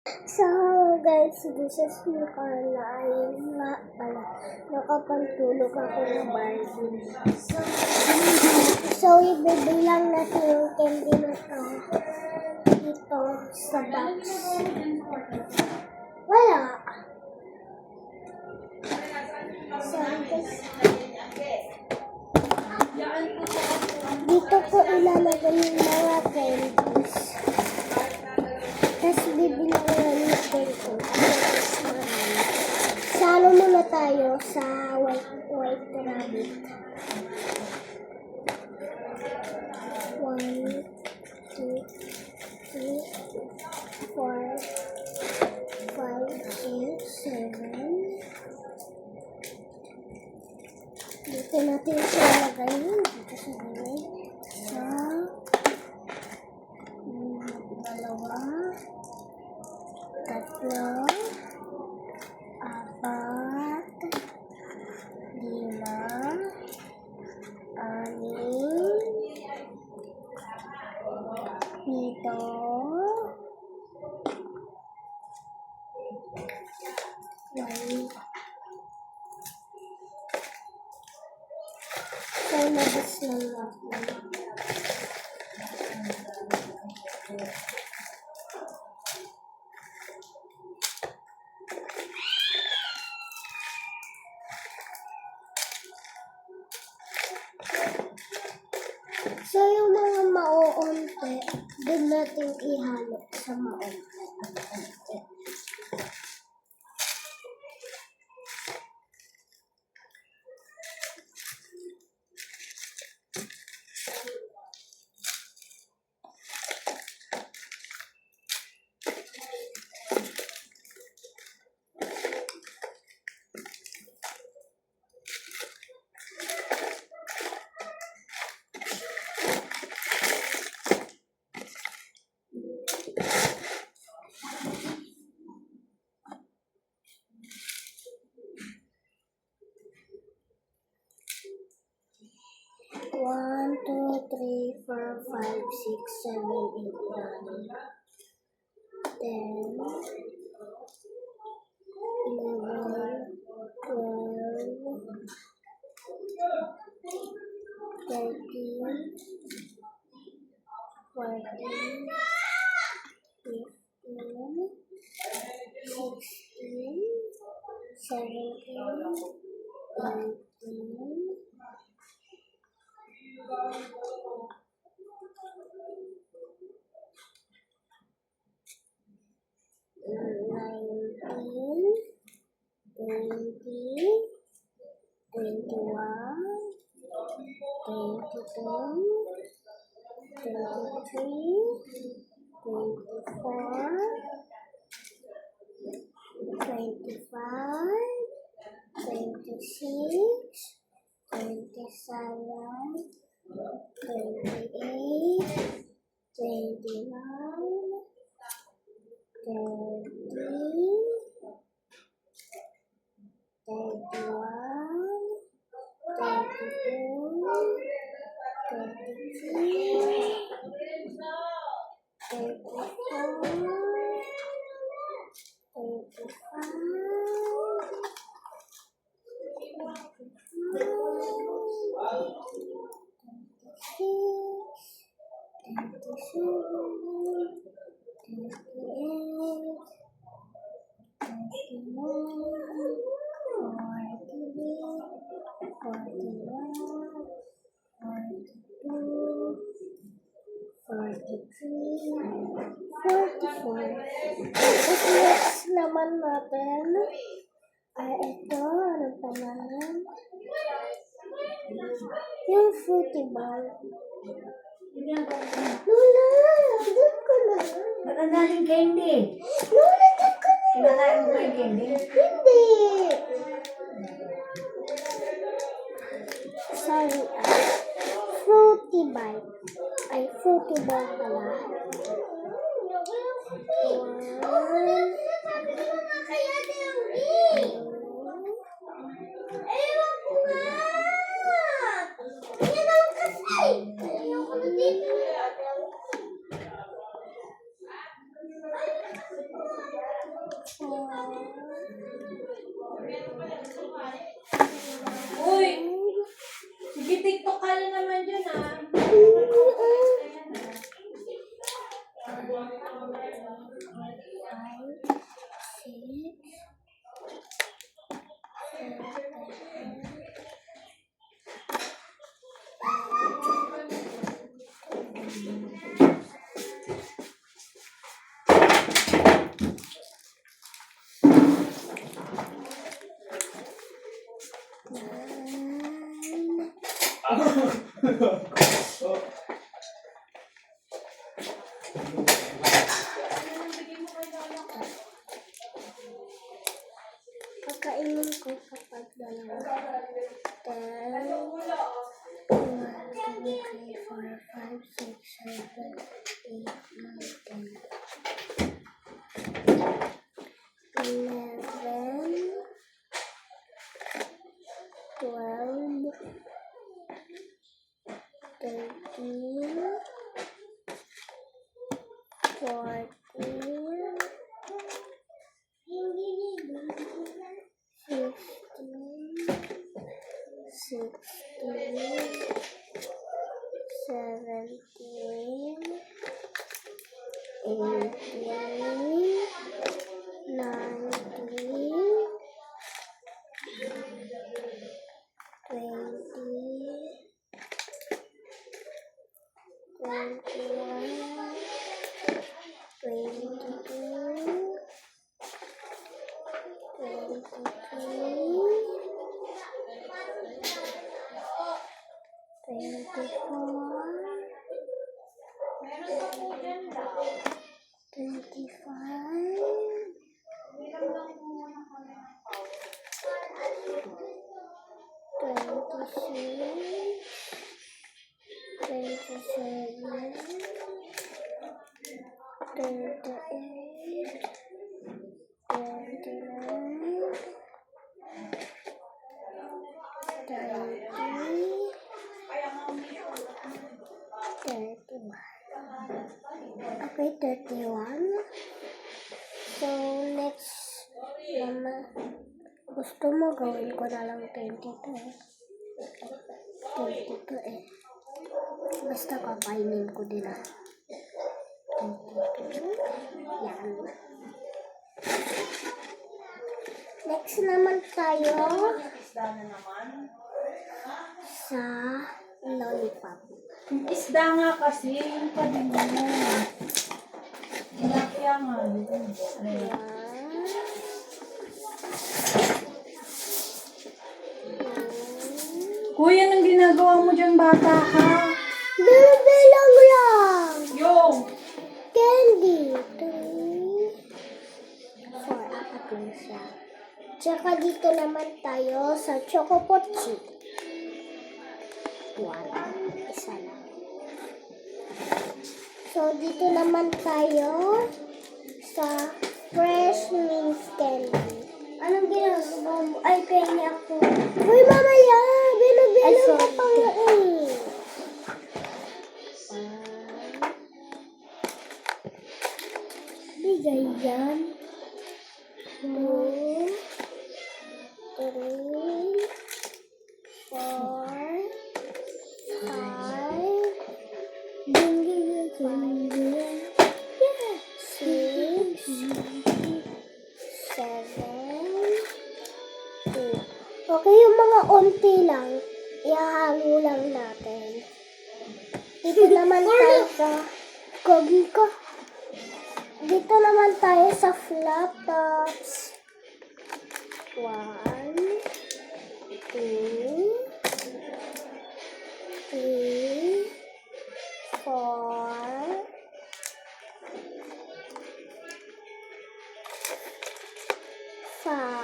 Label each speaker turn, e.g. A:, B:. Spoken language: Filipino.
A: So guys, this is me Carla. Ayun nga pala, nakapantulog ako ng Barbie. So ibibilang natin yung candy na to dito sa box. Wala. So guys, dito ko ilalagay yung mga candies. Tapos bibilang natin ito. Salo muna tayo sa white rabbit. 1, 2, 3, 4, 5, 6, 7. Dito natin siya lagay. Dito sa gawin. Isa. Dalawa. Tatlo. 4. 5. 6. Dito. 1. So, nabis lang ako. So, yung mga mauunti, doon natin ihalo sa mauunti. One, two, three, 4, 5, 6, 7, 8, 9, 10, 11, 12, 13, 14, 15, 16, 17, 18, Tapos next naman natin ay ito, anong pangalan? Yung fruity ball. Lola, doon ko na.
B: Magagaling candy.
A: Lola, doon ko na.
B: Kinakain mo yung candy?
A: Hindi. Sorry, fruity ball. Ay, fruity ball pala. 1,
B: Uy! Sige, TikTok ka na naman dyan, ah.
A: Pagkainin ko kapag dalawa. 10, 1, 2, 3, 4, 5, 6, 7, 8, 9, 10. 11, 12, 13, 14, 16, 17, 18, 19, 20, 21, 22, 23, Okay, 31. So, next naman, gusto mo gawin ko na lang 22 eh. 22 eh. Basta kapainin ko din ah. 22. Yan. Next naman tayo sa lollipop.
B: Yung isda nga kasi, yung padimo. Tilapia nga.
A: Yan.
B: Kuya, anong ginagawa mo dyan, bata ka?
A: Bilang lang.
B: Yo!
A: Candy. 3, 4, apat lang siya. Tsaka dito naman tayo sa Choco Pochi. 1, isa lang. So, dito naman tayo sa Fresh Mint Candy. Anong ginagawa mo? Ay, kaya ako. Uy, mamaya! Bilo-bilo ka pa nga eh. Bigay yan. 2, 3, 4, 5, 6, 7, 8. Okay, yung mga onti lang, ihahalo lang natin. Dito naman tayo sa Gogi ko. Dito naman tayo sa flat tops. 1, 2, 3, 4, 5,